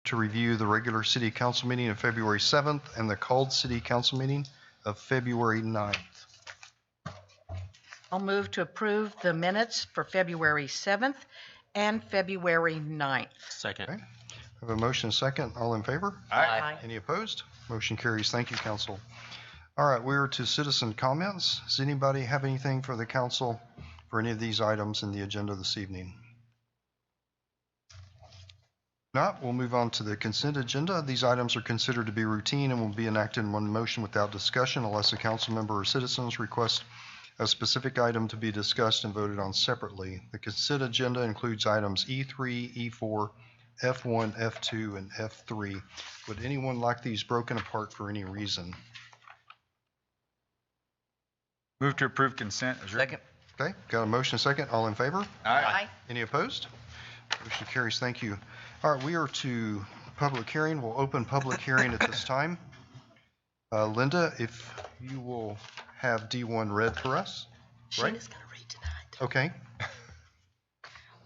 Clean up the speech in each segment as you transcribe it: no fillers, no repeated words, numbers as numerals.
to review the regular city council meeting of February 7th and the called city council meeting of February 9th. I'll move to approve the minutes for February 7th and February 9th. Second. Okay. I have a motion second. All in favor? Aye. Any opposed? Motion carries. Thank you, council. All right, we're to citizen comments. Does anybody have anything for the council for any of these items in the agenda this evening? If not, we'll move on to the consent agenda. These items are considered to be routine and will be enacted in one motion without discussion unless a council member or citizens request a specific item to be discussed and voted on separately. The consent agenda includes items E3, E4, F1, F2, and F3. Would anyone like these broken apart for any reason? Move to approve consent. Second. Okay, got a motion second. All in favor? Aye. Any opposed? Motion carries. Thank you. All right, we are to public hearing. We'll open public hearing at this time. Linda, if you will have D1 read for us. Right? Sheena's going to read tonight. Okay.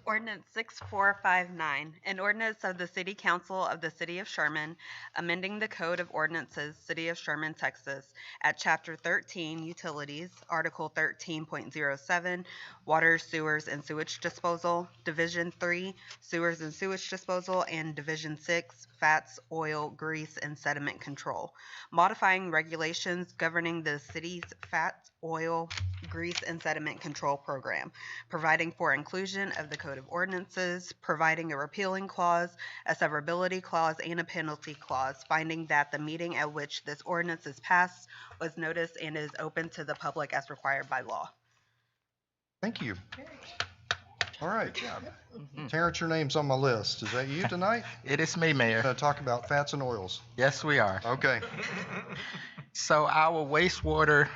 Ordinance 6459, an ordinance of the City Council of the City of Sherman, amending the Code of Ordinances, City of Sherman, Texas, at Chapter 13, Utilities, Article 13.07, Water, Sewers, and Sewage Disposal, Division 3, Sewers and Sewage Disposal, and Division 6, Fats, Oil, Grease, and Sediment Control, modifying regulations governing the city's fat, oil, grease, and sediment control program, providing for inclusion of the Code of Ordinances, providing a repealing clause, a severability clause, and a penalty clause, finding that the meeting at which this ordinance is passed was noticed and is open to the public as required by law. Thank you. All right. Terrence, your name's on my list. Is that you tonight? It is me, Mayor. Going to talk about fats and oils. Yes, we are. Okay. So our wastewater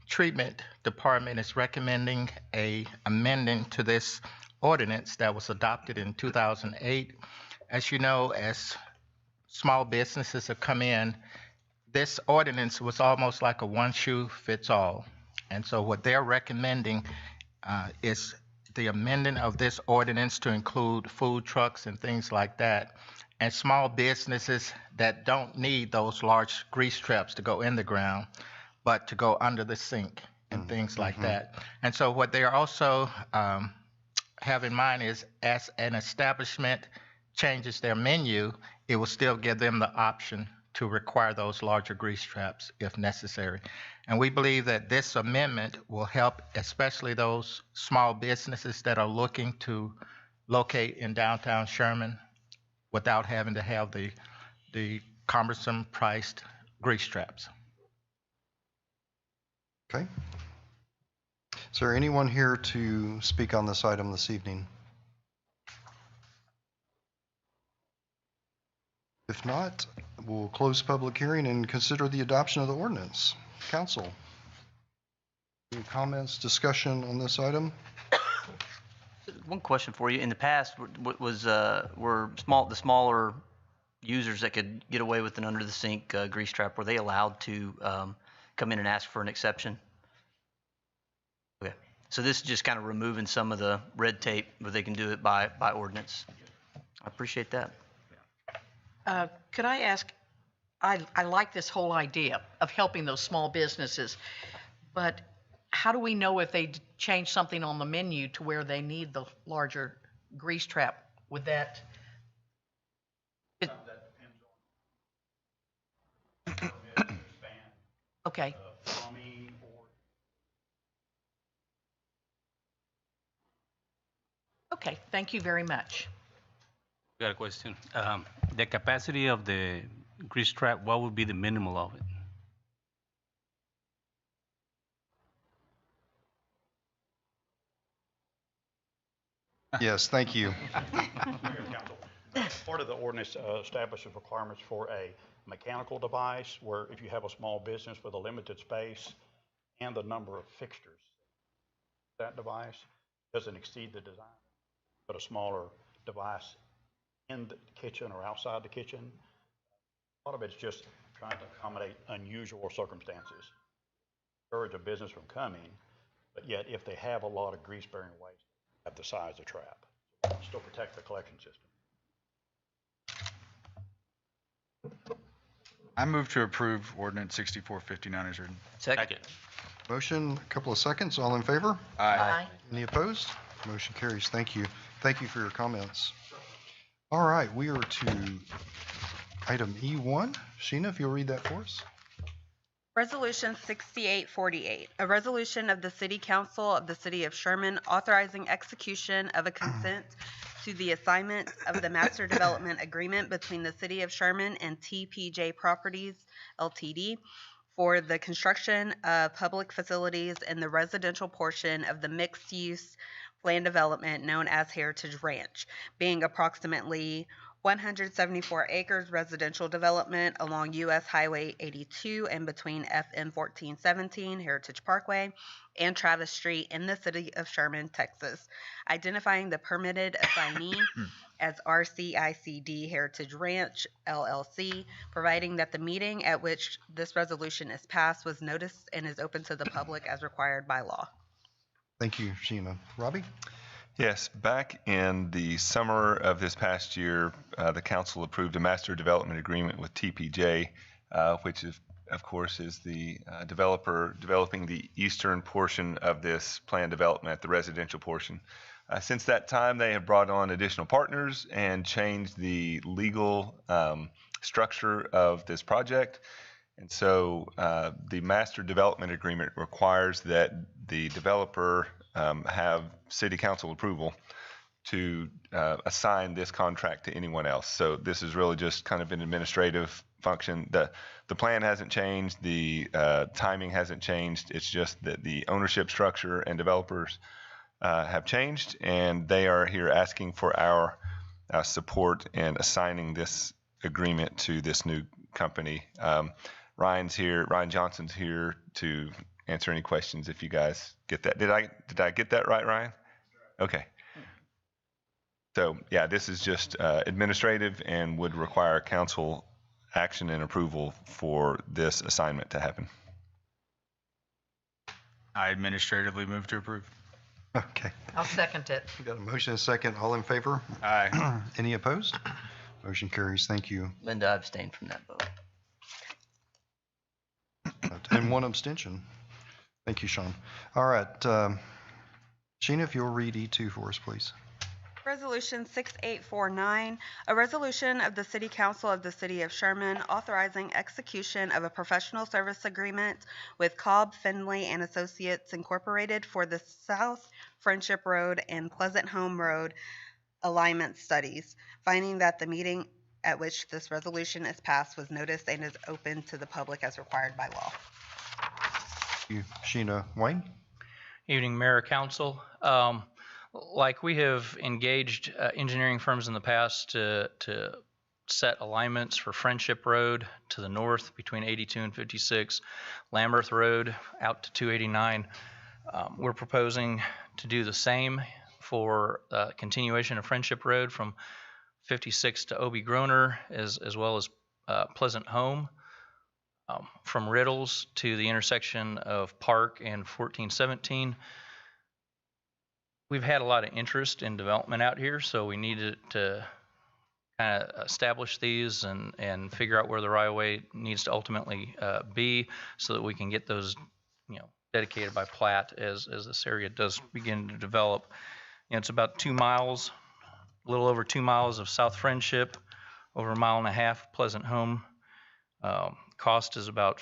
treatment department is recommending a amendment to this ordinance that was adopted in 2008. As you know, as small businesses have come in, this ordinance was almost like a one-shoe-fits-all. And so what they're recommending is the amendment of this ordinance to include food trucks and things like that, and small businesses that don't need those large grease traps to go in the ground, but to go under the sink and things like that. And so what they are also have in mind is as an establishment changes their menu, it will still give them the option to require those larger grease traps if necessary. And we believe that this amendment will help especially those small businesses that are looking to locate in downtown Sherman without having to have the cumbersome priced grease traps. Okay. Is there anyone here to speak on this item this evening? If not, we'll close public hearing and consider the adoption of the ordinance. Council, any comments, discussion on this item? One question for you. In the past, were the smaller users that could get away with an under the sink grease trap, were they allowed to come in and ask for an exception? Okay. So this is just kind of removing some of the red tape where they can do it by ordinance. I appreciate that. Could I ask, I like this whole idea of helping those small businesses, but how do we know if they change something on the menu to where they need the larger grease trap? Would that? Okay. Okay, thank you very much. Got a question. The capacity of the grease trap, what would be the minimal of it? Yes, thank you. Part of the ordinance establishes requirements for a mechanical device where if you have a small business with a limited space and the number of fixtures, that device doesn't exceed the design, but a smaller device in the kitchen or outside the kitchen. A lot of it's just trying to accommodate unusual circumstances, discourage a business from coming, but yet if they have a lot of grease-bearing waste at the size of trap, still protect the collection system. I move to approve ordinance 6459 as written. Second. Motion, a couple of seconds. All in favor? Aye. Any opposed? Motion carries. Thank you. Thank you for your comments. All right, we are to item E1. Sheena, if you'll read that for us. Resolution 6848, a resolution of the City Council of the City of Sherman authorizing execution of a consent to the assignment of the Master Development Agreement between the City of Sherman and TPJ Properties Ltd. for the construction of public facilities in the residential portion of the mixed-use land development known as Heritage Ranch, being approximately 174 acres residential development along U.S. Highway 82 and between FM 1417 Heritage Parkway and Travis Street in the city of Sherman, Texas, identifying the permitted assignee as RCICD Heritage Ranch, LLC, providing that the meeting at which this resolution is passed was noticed and is open to the public as required by law. Thank you, Sheena. Robbie? Yes, back in the summer of this past year, the council approved a master development agreement with TPJ, which is, of course, is the developer developing the eastern portion of this planned development, the residential portion. Since that time, they have brought on additional partners and changed the legal structure of this project. And so the master development agreement requires that the developer have city council approval to assign this contract to anyone else. So this is really just kind of an administrative function. The plan hasn't changed, the timing hasn't changed. It's just that the ownership structure and developers have changed, and they are here asking for our support in assigning this agreement to this new company. Ryan Johnson's here to answer any questions if you guys get that. Did I get that right, Ryan? Okay. So yeah, this is just administrative and would require council action and approval for this assignment to happen. I administratively move to approve. Okay. I'll second it. We got a motion and a second. All in favor? Aye. Any opposed? Motion carries. Thank you. Linda, I abstained from that vote. And one abstention. Thank you, Sean. All right. Sheena, if you'll read E2 for us, please. Resolution 6849, a resolution of the City Council of the City of Sherman authorizing execution of a professional service agreement with Cobb, Finley, and Associates Incorporated for the South Friendship Road and Pleasant Home Road alignment studies, finding that the meeting at which this resolution is passed was noticed and is open to the public as required by law. Thank you, Sheena. Wayne? Evening, Mayor, Council. Like we have engaged engineering firms in the past to set alignments for Friendship Road to the north between 82 and 56, Lamberth Road out to 289. We're proposing to do the same for continuation of Friendship Road from 56 to Obie Groner, as well as Pleasant Home, from Riddles to the intersection of Park and 1417. We've had a lot of interest in development out here, so we needed to kind of establish these and figure out where the right-of-way needs to ultimately be, so that we can get those, dedicated by plat as this area does begin to develop. It's about 2 miles, a little over 2 miles of South Friendship, over 1.5 miles Pleasant Home. Cost is about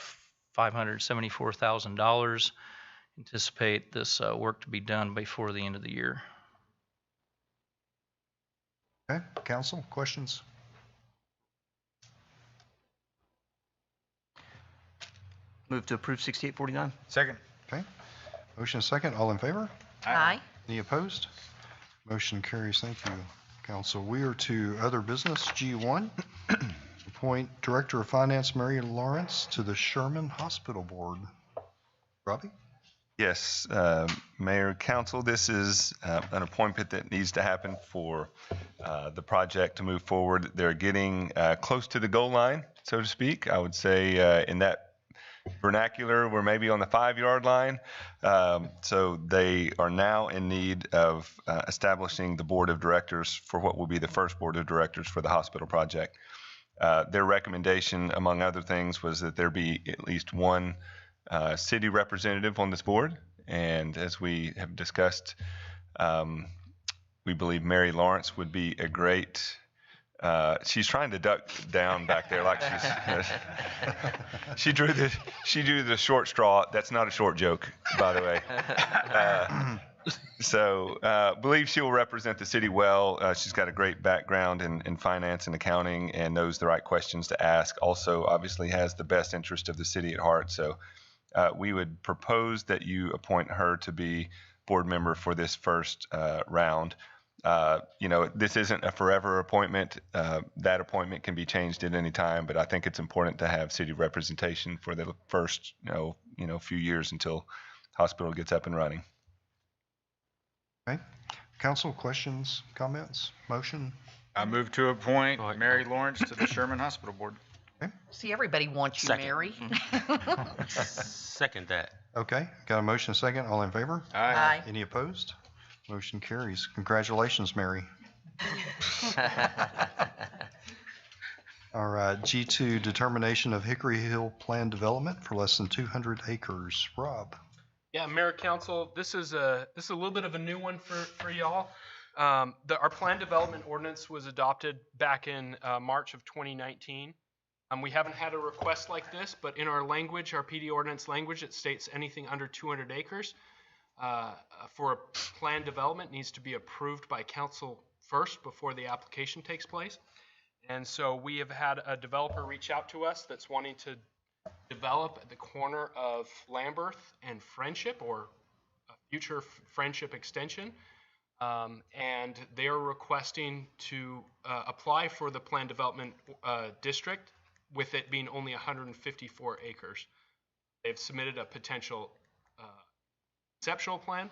$574,000. Anticipate this work to be done before the end of the year. Okay. Council, questions? Move to approve 6849. Second. Okay. Motion and second. All in favor? Aye. Any opposed? Motion carries. Thank you, Council. We are to other business, G1. Appoint Director of Finance Mary Lawrence to the Sherman Hospital Board. Robbie? Yes, Mayor, Council, this is an appointment that needs to happen for the project to move forward. They're getting close to the goal line, so to speak. I would say in that vernacular, we're maybe on the 5-yard line. So they are now in need of establishing the board of directors for what will be the first board of directors for the hospital project. Their recommendation, among other things, was that there be at least one city representative on this board. And as we have discussed, we believe Mary Lawrence would be a great. She's trying to duck down back there like she's. She drew the short straw. That's not a short joke, by the way. Believe she will represent the city well. She's got a great background in finance and accounting and knows the right questions to ask. Also, obviously, has the best interest of the city at heart. So we would propose that you appoint her to be board member for this first round. This isn't a forever appointment. That appointment can be changed at any time, but I think it's important to have city representation for the first, few years until hospital gets up and running. Okay. Council, questions, comments, motion? I move to appoint Mary Lawrence to the Sherman Hospital Board. See, everybody wants you, Second. Mary. Second that. Okay, got a motion, a second. All in favor? Aye. Any opposed? Motion carries. Congratulations, Mary. All right, G2, determination of Hickory Hill Plan Development for less than 200 acres. Rob? Yeah, Mayor, Council, this is a little bit of a new one for y'all. Our plan development ordinance was adopted back in March of 2019. We haven't had a request like this, but in our language, our PD ordinance language, it states anything under 200 acres for a plan development needs to be approved by council first before the application takes place. And so we have had a developer reach out to us that's wanting to develop at the corner of Lambeth and Friendship, or a future Friendship extension. And they are requesting to apply for the plan development district, with it being only 154 acres. They've submitted a potential conceptual plan,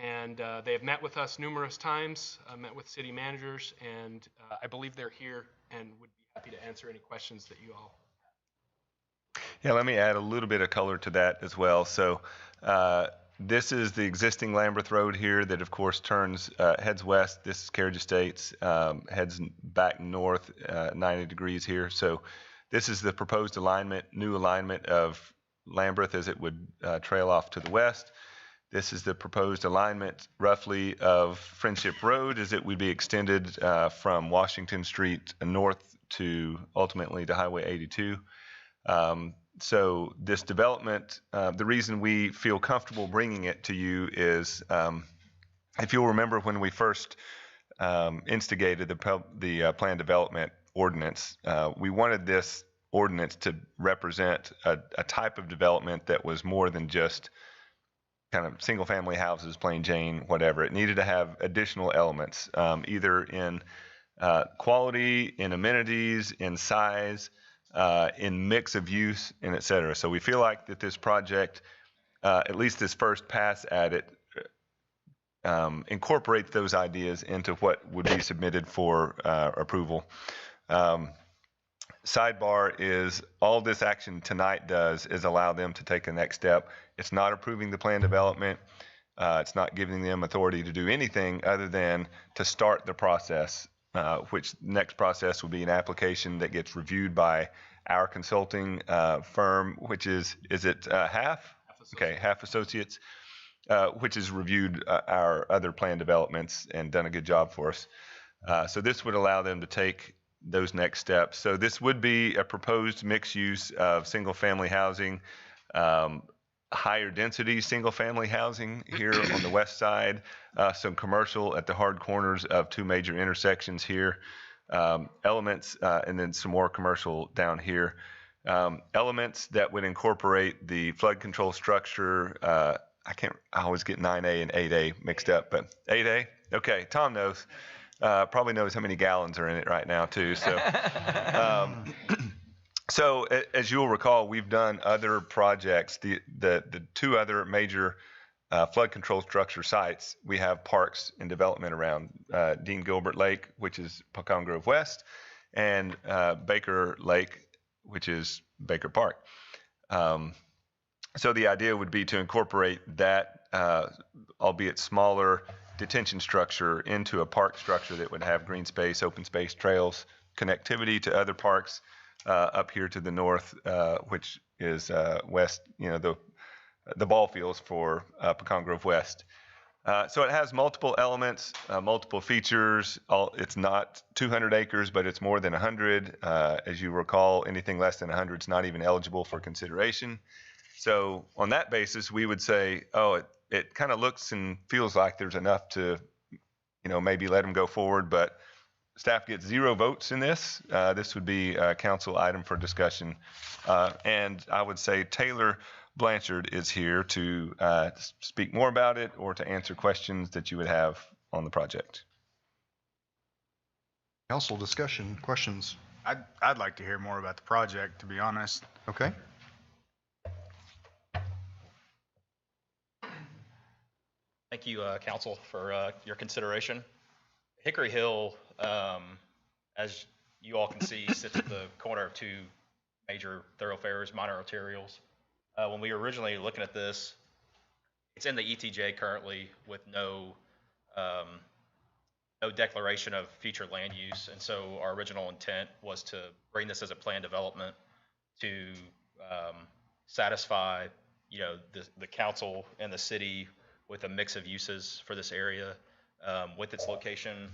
and they have met with us numerous times, met with city managers, and I believe they're here and would be happy to answer any questions that you all. Yeah, let me add a little bit of color to that as well. So this is the existing Lambeth Road here that, of course, heads west. This is Carriage Estates, heads back north 90 degrees here. So this is the proposed new alignment of Lambeth as it would trail off to the west. This is the proposed alignment roughly of Friendship Road as it would be extended from Washington Street north to ultimately to Highway 82. So this development, the reason we feel comfortable bringing it to you is, if you'll remember when we first instigated the plan development ordinance, we wanted this ordinance to represent a type of development that was more than just kind of single family houses, plain Jane, whatever. It needed to have additional elements, either in quality, in amenities, in size, in mix of use, and et cetera. So we feel like that this project, at least this first pass at it, incorporates those ideas into what would be submitted for approval. Sidebar is all this action tonight does is allow them to take the next step. It's not approving the plan development. It's not giving them authority to do anything other than to start the process, which next process will be an application that gets reviewed by our consulting firm, which is it half? Okay, Half Associates, which has reviewed our other plan developments and done a good job for us. So this would allow them to take those next steps. So this would be a proposed mixed use of single family housing, higher density single family housing here on the west side, some commercial at the hard corners of two major intersections here, elements, and then some more commercial down here. Elements that would incorporate the flood control structure. I always get 9A and 8A mixed up, but 8A, okay, Tom knows. Probably knows how many gallons are in it right now too. So, so as you'll recall, we've done other projects. The two other major flood control structure sites, we have parks in development around Dean Gilbert Lake, which is Pecan Grove West, and Baker Lake, which is Baker Park. So the idea would be to incorporate that, albeit smaller, detention structure into a park structure that would have green space, open space, trails, connectivity to other parks up here to the north, which is west, the ball fields for Pecan Grove West. So it has multiple elements, multiple features. It's not 200 acres, but it's more than 100. As you recall, anything less than 100 is not even eligible for consideration. So on that basis, we would say, oh, it kind of looks and feels like there's enough to, maybe let them go forward, but staff gets 0 votes in this. This would be a council item for discussion. And I would say Taylor Blanchard is here to speak more about it or to answer questions that you would have on the project. Council discussion, questions? I'd like to hear more about the project, to be honest. Okay. Thank you, Council, for your consideration. Hickory Hill, as you all can see, sits at the corner of 2 major thoroughfares, minor arterials. When we were originally looking at this, it's in the ETJ currently with no declaration of future land use, and so our original intent was to bring this as a planned development to satisfy, the council and the city with a mix of uses for this area, with its location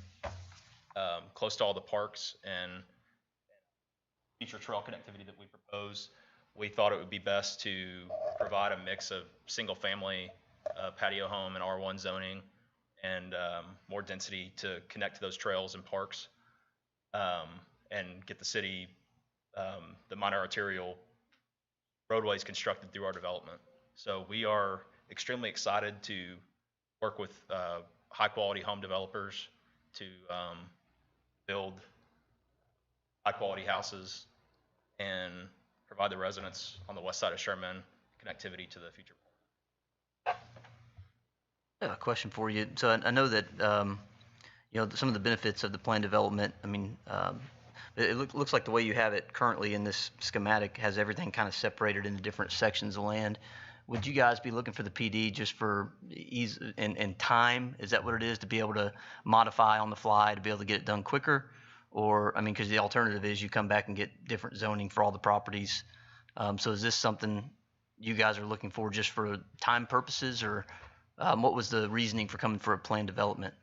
close to all the parks and future trail connectivity that we propose. We thought it would be best to provide a mix of single-family patio home and R1 zoning and more density to connect to those trails and parks, and get the city, the minor arterial roadways constructed through our development. So we are extremely excited to work with high-quality home developers to build high-quality houses and provide the residents on the west side of Sherman connectivity to the future. I have a question for you. So I know that, some of the benefits of the planned development, it looks like the way you have it currently in this schematic has everything kind of separated into different sections of land. Would you guys be looking for the PD just for ease and time? Is that what it is, to be able to modify on the fly, to be able to get it done quicker? Or, because the alternative is you come back and get different zoning for all the properties. So is this something you guys are looking for just for time purposes, or what was the reasoning for coming for a planned development?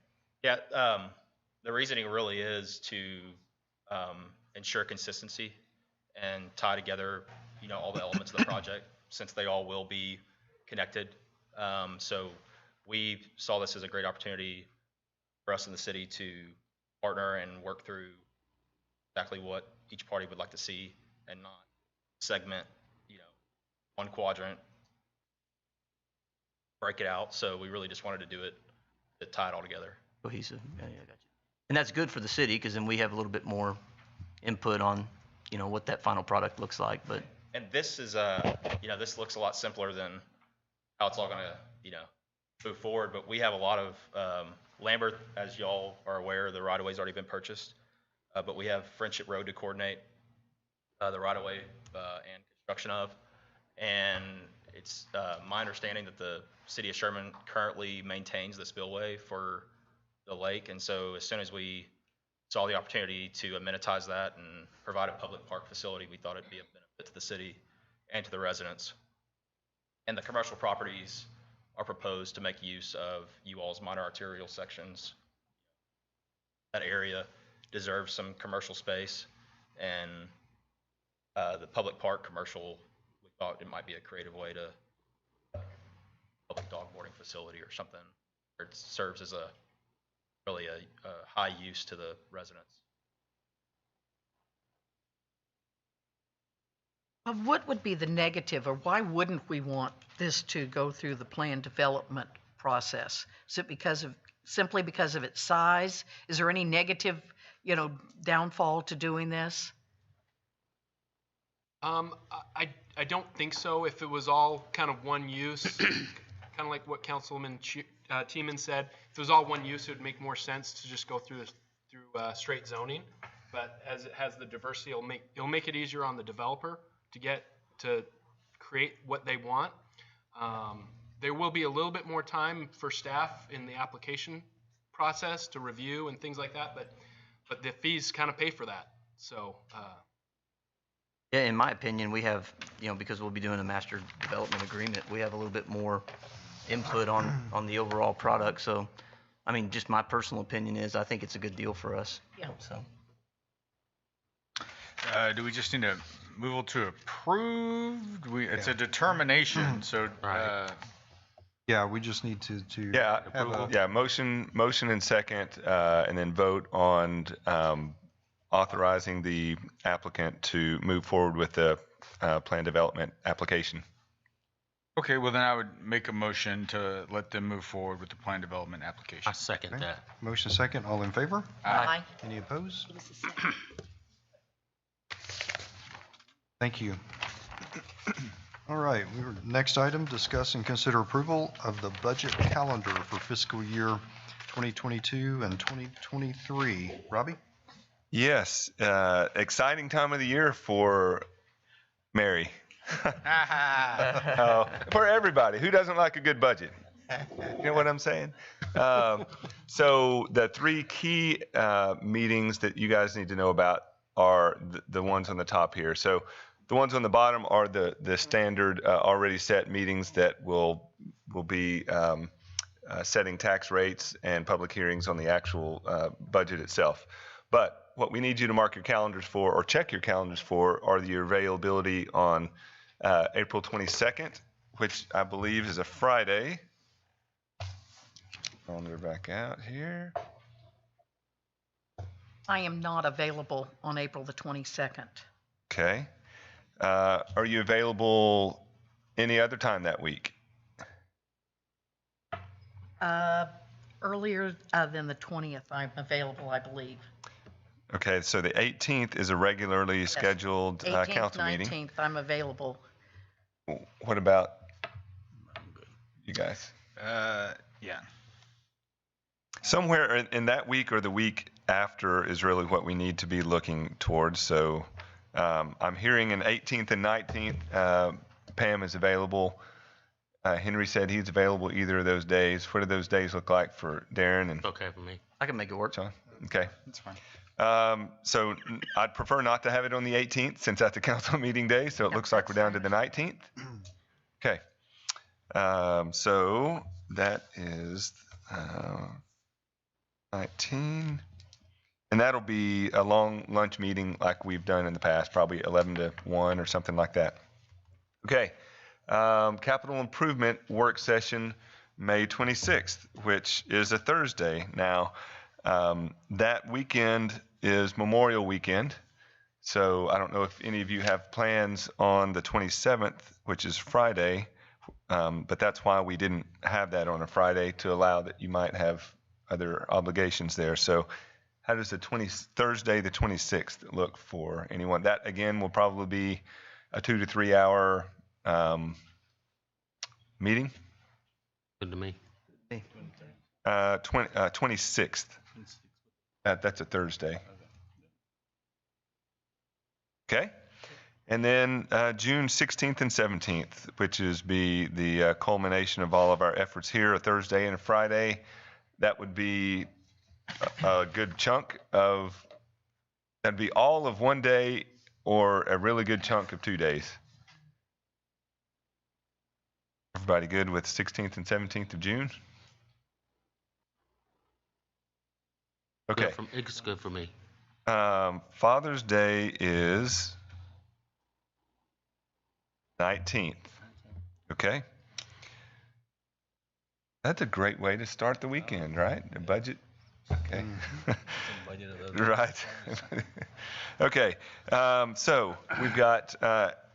Yeah, the reasoning really is to ensure consistency and tie together, all the elements of the project, since they all will be connected. So we saw this as a great opportunity for us in the city to partner and work through exactly what each party would like to see, and not segment, one quadrant, break it out. So we really just wanted to do it to tie it all together. Cohesive. Yeah, I got you. And that's good for the city, because then we have a little bit more input on, what that final product looks like. But this is this looks a lot simpler than how it's all going to, move forward. But we have a lot of Lambert, as y'all are aware, the right-of-way's already been purchased. But we have Friendship Road to coordinate the right-of-way and construction of. And it's my understanding that the city of Sherman currently maintains the spillway for the lake. And so as soon as we saw the opportunity to amenitize that and provide a public park facility, we thought it'd be a benefit to the city and to the residents. And the commercial properties are proposed to make use of you all's minor arterial sections. That area deserves some commercial space, and the public park commercial, we thought it might be a creative way to public dog boarding facility or something where it serves as a high use to the residents. What would be the negative, or why wouldn't we want this to go through the planned development process? Is it simply because of its size? Is there any negative, downfall to doing this? I don't think so. If it was all kind of one use, kind of like what Councilman Tiemann said, if it was all one use, it would make more sense to just go through straight zoning. But as it has the diversity, it'll make it easier on the developer to create what they want. There will be a little bit more time for staff in the application process to review and things like that, but the fees kind of pay for that. So, Yeah, in my opinion, we have, because we'll be doing a master development agreement, we have a little bit more input on the overall product. So, I mean, just my personal opinion is I think it's a good deal for us. Yeah. So, Do we just need a move to approve? It's a determination, so, Yeah, we just need to Yeah, have a, yeah, motion and second, and then vote on authorizing the applicant to move forward with the plan development application. okay, well then I would make a motion to let them move forward with the plan development application. I second Okay. that. motion second. All in favor? Aye. Any opposed? Thank you. All right, next item, discuss and consider approval of the budget calendar for fiscal year 2022 and 2023. Robbie? Yes, exciting time of the year for Mary. For everybody. Who doesn't like a good budget? You know what I'm saying? So the three key meetings that you guys need to know about are the ones on the top here. So the ones on the bottom are the standard already set meetings that will be setting tax rates and public hearings on the actual budget itself. But what we need you to mark your calendars for, or check your calendars for, are your availability on April 22nd, which I believe is a Friday. Calendar back out here. I am not available on April the 22nd. Okay. Are you available any other time that week? Earlier than the 20th, I'm available, I believe. Okay, so the 18th is a regularly scheduled 18th, council 19th, meeting. I'm available. What about you guys? Yeah. Somewhere in that week or the week after is really what we need to be looking towards. So I'm hearing an 18th and 19th. Pam is available. Henry said he's available either of those days. What do those days look like for Darren and Okay for me. I can make it work. John? Okay. That's fine. So I'd prefer not to have it on the 18th since that's a council meeting day. So it looks like we're down to the 19th. Okay. So that is 19. And that'll be a long lunch meeting like we've done in the past, probably 11 to 1 or something like that. Okay. Capital improvement work session, May 26th, which is a Thursday. Now, that weekend is Memorial Weekend. So I don't know if any of you have plans on the 27th, which is Friday, but that's why we didn't have that on a Friday, to allow that you might have other obligations there. So how does Thursday the 26th look for anyone? That again will probably be a 2 to 3 hour meeting. Good to me. 26th. That's a Thursday. Okay. And then June 16th and 17th, which is the culmination of all of our efforts here, a Thursday and a Friday. That would be a good chunk of, that'd be all of one day or a really good chunk of 2 days. Everybody good with 16th and 17th of June? Okay. It's good for me. Father's Day is 19th. Okay. That's a great way to start the weekend, right? The budget. Okay. Right. Okay. So we've got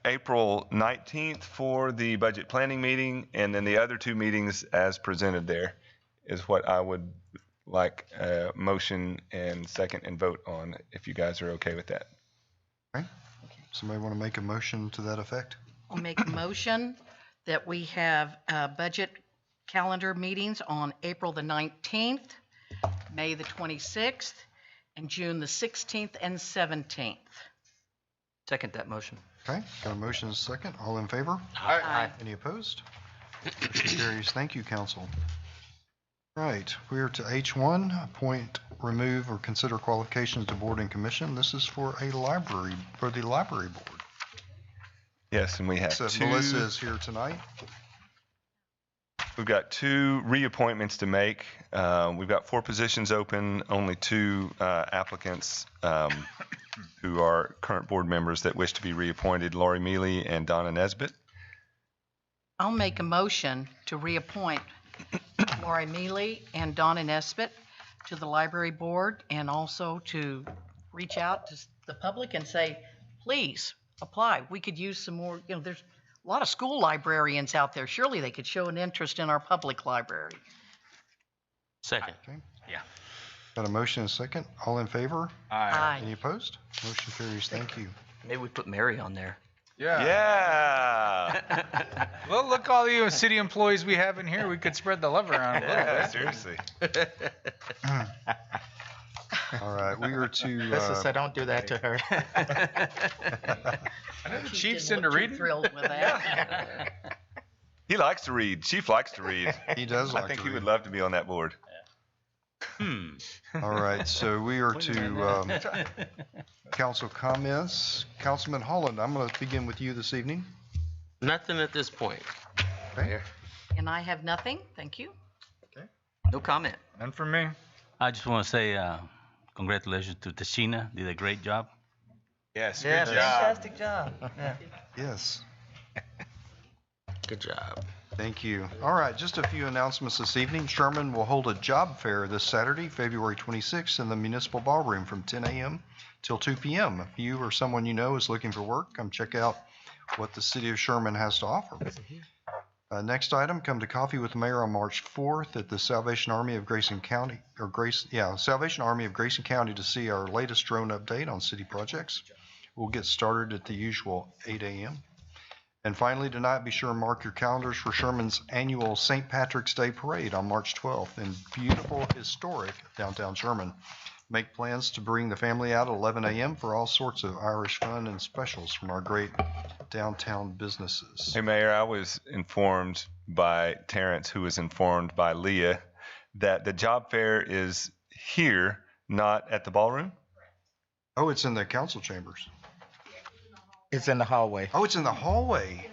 April 19th for the budget planning meeting, and then the other two meetings as presented there is what I would like a motion and second and vote on, if you guys are okay with that. Okay. Somebody want to make a motion to that effect? I'll make a motion that we have budget calendar meetings on April the 19th, May the 26th, and June the 16th and 17th. Second that motion. Okay, got a motion and a second. All in favor? Aye. Any opposed? Motion carries. Thank you, council. Right, we're to H1, appoint remove or consider qualifications to board and commission. This is for the library board. Yes, and we have So two. Melissa is here tonight. We've got two reappointments to make. We've got 4 positions open, only 2 applicants who are current board members that wish to be reappointed, Lori Mealy and Donna Nesbitt. I'll make a motion to reappoint Lori Mealy and Donna Nesbitt to the library board, and also to reach out to the public and say, please apply. We could use some more, there's a lot of school librarians out there. Surely they could show an interest in our public library. Second. Okay. Yeah. Got a motion and a second. All in favor? Aye. Any opposed? Motion carries. Thank you. Maybe we put Mary on there. Yeah. Well, look all you city employees we have in here. We could spread the love around a little Yeah, bit. seriously. All right, we are to, Listen, so don't do that to her. I know the Chief chief's didn't into look too reading. thrilled with that. He likes to read. Chief likes to read. he does like I think to he would read. love to be on that board. All right, so we are to council comments. Councilman Holland, I'm going to begin with you this evening. Nothing at this point. Okay. And I have nothing. Thank you. No comment. None from me. I just want to say congratulations to Tashina. Did a great job. Yes, Yeah, good job. fantastic job. Yeah. Yes. Good job. Thank you. All right, just a few announcements this evening. Sherman will hold a job fair this Saturday, February 26th, in the Municipal Ballroom from 10 a.m. till 2 p.m. If you or someone you know is looking for work, come check out what the city of Sherman has to offer. Next item, come to Coffee with the Mayor on March 4th at the Salvation Army of Grayson County, Salvation Army of Grayson County, to see our latest drone update on city projects. We'll get started at the usual 8 a.m. And finally, tonight, be sure and mark your calendars for Sherman's annual St. Patrick's Day Parade on March 12th in beautiful, historic downtown Sherman. Make plans to bring the family out at 11 a.m. for all sorts of Irish fun and specials from our great downtown businesses. Hey, Mayor, I was informed by Terrence, who was informed by Leah, that the job fair is here, not at the ballroom? Oh, it's in the council chambers. It's in the hallway. Oh, it's in the hallway.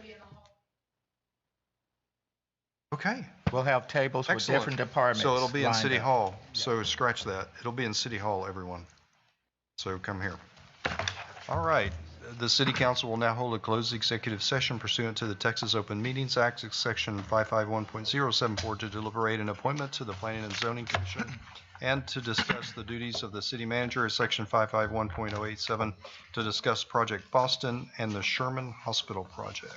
Okay. We'll have tables with Excellent. different departments. So it'll be in lined City up. Hall. So scratch that. It'll be in City Hall, everyone. So come here. All right. The City Council will now hold a closed executive session pursuant to the Texas Open Meetings Act, Section 551.074, to deliberate an appointment to the Planning and Zoning Commission and to discuss the duties of the city manager, as Section 551.087, to discuss Project Boston and the Sherman Hospital project.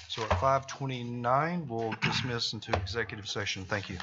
So at 5:29, we'll dismiss into executive session. Thank you.